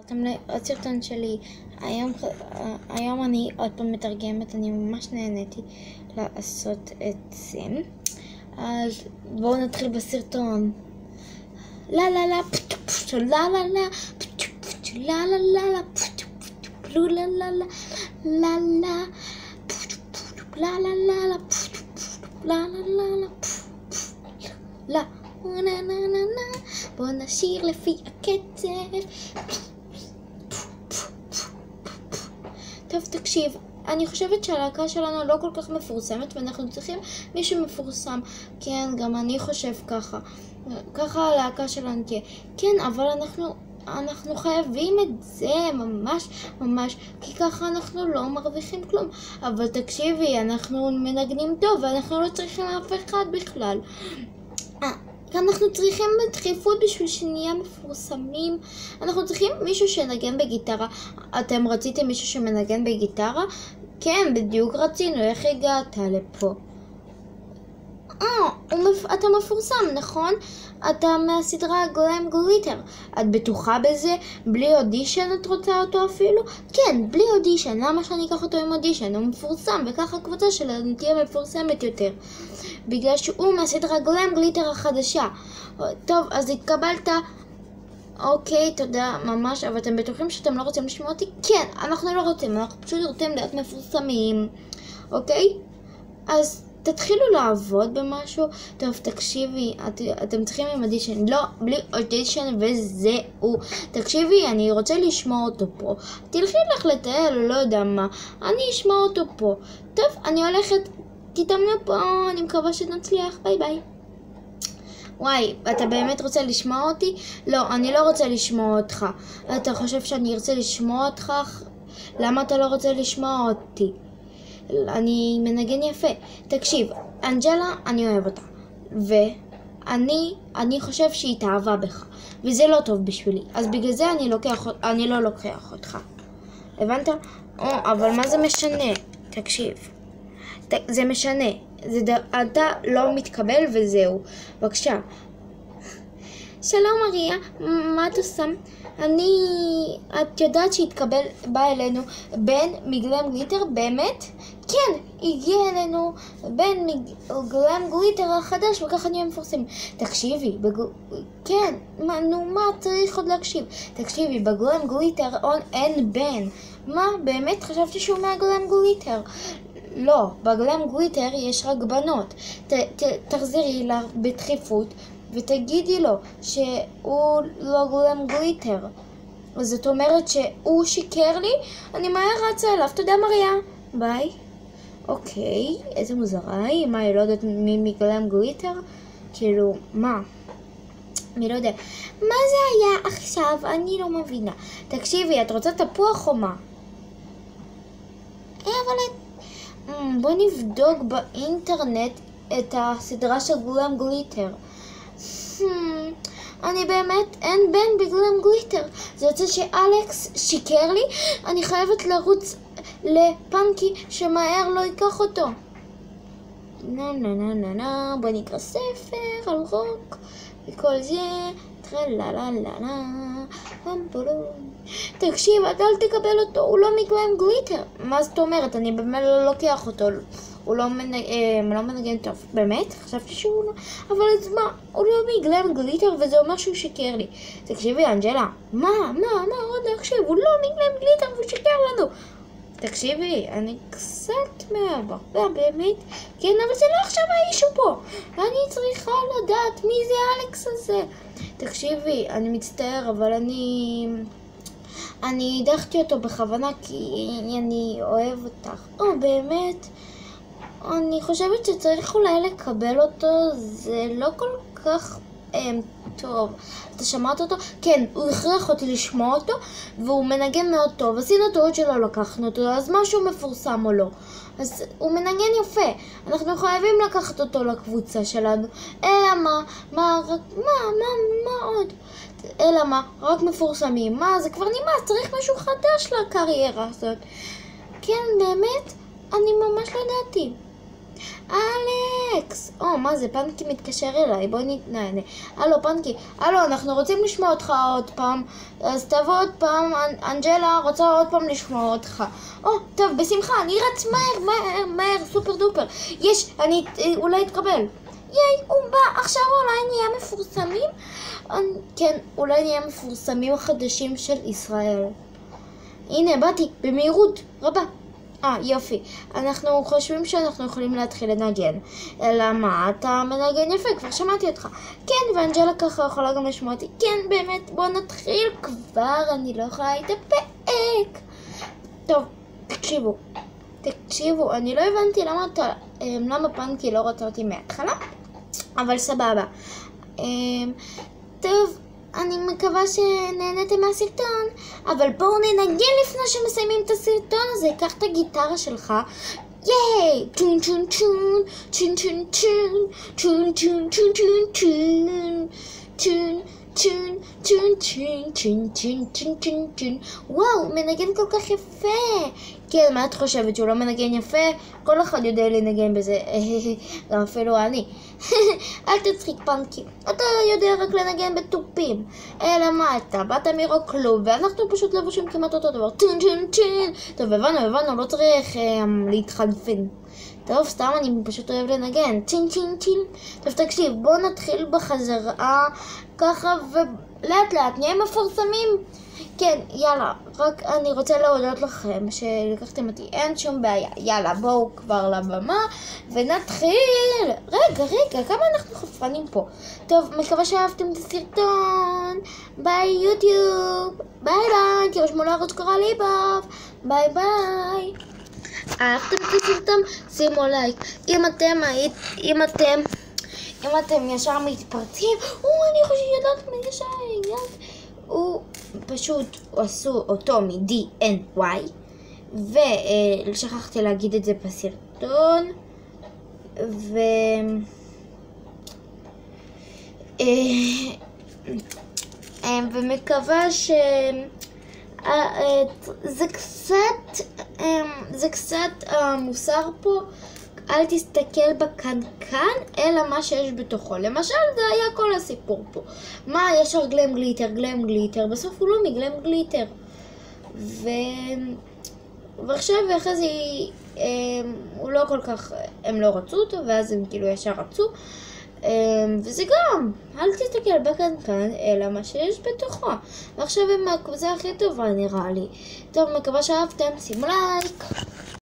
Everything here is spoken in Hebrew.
אתם הסרטון שלי, היום אני עוד פעם מתרגמת, אני ממש נהניתי לעשות את זה. אז בואו נתחיל בסרטון. לה לה לה לה לה לה לה לה לה לה לה לה לה לה לה לה לה לה בואו נשיר לפי הקצב. טוב, תקשיב, אני חושבת שהלהקה שלנו לא כל כך מפורסמת ואנחנו צריכים מישהו מפורסם. כן, גם אני חושב ככה. ככה הלהקה שלנו תהיה. כן, אבל אנחנו חייבים את זה ממש, כי ככה אנחנו לא מרוויחים כלום. אבל תקשיבי, אנחנו מנגנים טוב ואנחנו לא צריכים אף אחד בכלל. אנחנו צריכים דחיפות בשביל שנהיה מפורסמים. אנחנו צריכים מישהו שנגן בגיטרה. אתם רציתם מישהו שמנגן בגיטרה? כן, בדיוק רצינו. איך הגעת לפה? אתה מפורסם, נכון? אתה מהסדרה גלם גליטר. את בטוחה בזה? בלי אודישן את רוצה אותו אפילו? כן, בלי אודישן. למה שאני אקח אותו עם אודישן? הוא מפורסם, וככה הקבוצה שלנו תהיה מפורסמת יותר. בגלל שהוא מהסדרה גלם גליטר החדשה. טוב, אז התקבלת. אוקיי, תודה ממש, אבל אתם בטוחים שאתם לא רוצים לשמוע אותי? כן, אנחנו לא רוצים, אנחנו פשוט רוצים להיות מפורסמים. אוקיי? אז תתחילו לעבוד במשהו. טוב, תקשיבי, אתם צריכים עם אודישן. לא, בלי אודישן וזהו. תקשיבי, אני רוצה לשמוע אותו פה. תלכי לך לטייל או לא יודע מה. אני אשמע אותו פה. טוב, אני הולכת. תתאמנו פה, אני מקווה שנצליח. ביי ביי. וואי, אתה באמת רוצה לשמוע אותי? לא, אני לא רוצה לשמוע אותך. אתה חושב שאני ארצה לשמוע אותך? למה אתה לא רוצה לשמוע אותי? אני מנגן יפה. תקשיב, אנג'לה, אני אוהב אותה. ואני חושב שהיא התאהבה בך. וזה לא טוב בשבילי. אז בגלל זה אני לא לוקח אותך. הבנת? אבל מה זה משנה? תקשיב. זה משנה. אתה לא מתקבל וזהו. בבקשה. שלום מריה, מה אתה עושה? את יודעת שהתקבל, בא אלינו בן מגלם גליטר? באמת? כן, הגיע אלינו בן מגלם גליטר החדש וככה נהיה מפורסם. תקשיבי, כן, מה צריך עוד להקשיב? תקשיבי, בגלם גליטר אין בן. מה? באמת? חשבתי שהוא מהגלם גליטר. לא, בגלם גליטר יש רק בנות. תחזרי לה בדחיפות ותגידי לו שהוא לא גלם גליטר. זאת אומרת שהוא שיקר לי? אני מהר רצה אליו. תודה מריה. ביי. אוקיי, איזה מוזרה היא. מה, היא לא יודעת מי מגלם גליטר? כאילו, מה? אני לא יודע. מה זה היה עכשיו? אני לא מבינה. תקשיבי, את רוצה תפוח או מה? אבל בוא נבדוק באינטרנט את הסדרה של גלם גליטר. אני באמת אין בן בגלם גליטר. זה יוצא שאלכס שיקר לי. אני חייבת לרוץ לפנקי שמהר לא ייקח אותו. בוא נקרא ספר על רוק וכל זה. תקשיב, אל תקבל אותו, הוא לא מגלם גליטר. מה זאת אומרת? אני באמת לא לוקח אותו. הוא לא מנגן טוב. באמת? חשבתי שהוא לא. אבל אז מה? הוא לא מגלם גליטר וזה אומר שהוא שיקר לי. תקשיבי אנג'לה, מה עוד להקשיב? הוא לא מגלם גליטר והוא שיקר לנו. תקשיבי, אני קצת מהבחורה, באמת. כן, אבל זה לא עכשיו האישו פה. אני צריכה לדעת מי זה אלכס הזה. תקשיבי, אני מצטער, אבל אני הדחתי אותו בכוונה כי אני אוהב אותך. באמת? אני חושבת שצריך אולי לקבל אותו. זה לא כל כך טוב. אתה שמעת אותו? כן, הוא הכריח אותי לשמוע אותו והוא מנגן מאוד טוב. עשינו טעות שלא לקחנו אותו, אז משהו מפורסם או לא. אז הוא מנגן יפה. אנחנו חייבים לקחת אותו לקבוצה שלנו. אלא מה עוד? אלא מה? רק מפורסמים. מה? זה כבר נמאס, צריך משהו חדש לקריירה הזאת. כן, באמת? אני ממש לא ידעתי. אלכס! מה זה? פנקי מתקשר אליי, בואי נענה. הלו, פנקי. הלו, אנחנו רוצים לשמוע אותך עוד פעם. אז תבוא עוד פעם, אנג'לה רוצה עוד פעם לשמוע אותך. טוב, בשמחה, אני רץ מהר, סופר דופר. אני אולי אתקבל. ייי, הוא בא, עכשיו אולי נהיה מפורסמים? כן, אולי נהיה מפורסמים החדשים של ישראל. הנה, באתי, במהירות רבה. יופי. אנחנו חושבים שאנחנו יכולים להתחיל לנגן. אלא מה? אתה מנגן יפה, כבר שמעתי אותך. כן, ואנג'לה ככה יכולה גם לשמוע אותי. כן, באמת, בוא נתחיל כבר, אני לא יכולה להתאפק. טוב, תקשיבו, אני לא הבנתי למה פנקי לא רצה אותי מההתחלה, אבל סבבה. טוב, אני מקווה שנהנתם מהסרטון, אבל בואו ננגן לפני שמסיימים את הסרטון הזה. קח את הגיטרה שלך. ייי! צ'ון צ'ון צ'ון צ'ון צ'ון צ'ון צ'ון צ'ון צ'ון צ'ון צ'ון צ'ון צ'ון צ'ון צ'ון צ'ון צ'ון צ'ון. וואו, מנגן כל כך יפה. כן, מה את חושבת, שהוא לא מנגן יפה? כל אחד יודע לנגן בזה, גם אפילו אני. אל תצחיק פנקי, אתה יודע רק לנגן בטופים. אלא מה אתה? באת מרוק-קלוב, ואנחנו פשוט לבושים כמעט אותו דבר. טון טון טון. טוב, הבנו, לא צריך להתחנפן. טוב, סתם אני פשוט אוהב לנגן. טין טין טין. טוב, תקשיב, בוא נתחיל בחזרה ככה, ולאט לאט נהיה מפורסמים. כן, יאללה, רק אני רוצה להודות לכם שלקחתם אותי, אין שום בעיה. יאללה, בואו כבר לבמה ונתחיל. רגע, כמה אנחנו חפרנים פה. טוב, מקווה שאהבתם את הסרטון. ביי יוטיוב. ביי, תירשמו לערוץ קורל ליבב. ביי. אהבתם את הסרטון? שימו לייק. אם אתם ישר מתפרצים, אני חושבת יודעת מה ישר הוא פשוט עשו אותו מ-DNY, ושכחתי להגיד את זה בסרטון, ומקווה זה קצת מוסר פה. אל תסתכל בקנקן, אלא מה שיש בתוכו. למשל, זה היה כל הסיפור פה. מה, יש גלם גליטר, בסוף הוא לא מגלם גליטר. ועכשיו, ואחרי זה, הוא לא כל כך, הם לא רצו אותו, ואז הם כאילו ישר רצו. וזה גם, אל תסתכל בקנקן, אלא מה שיש בתוכו. ועכשיו, זה הכי טובה נראה לי. טוב, מקווה שאהבתם, שימו לייק.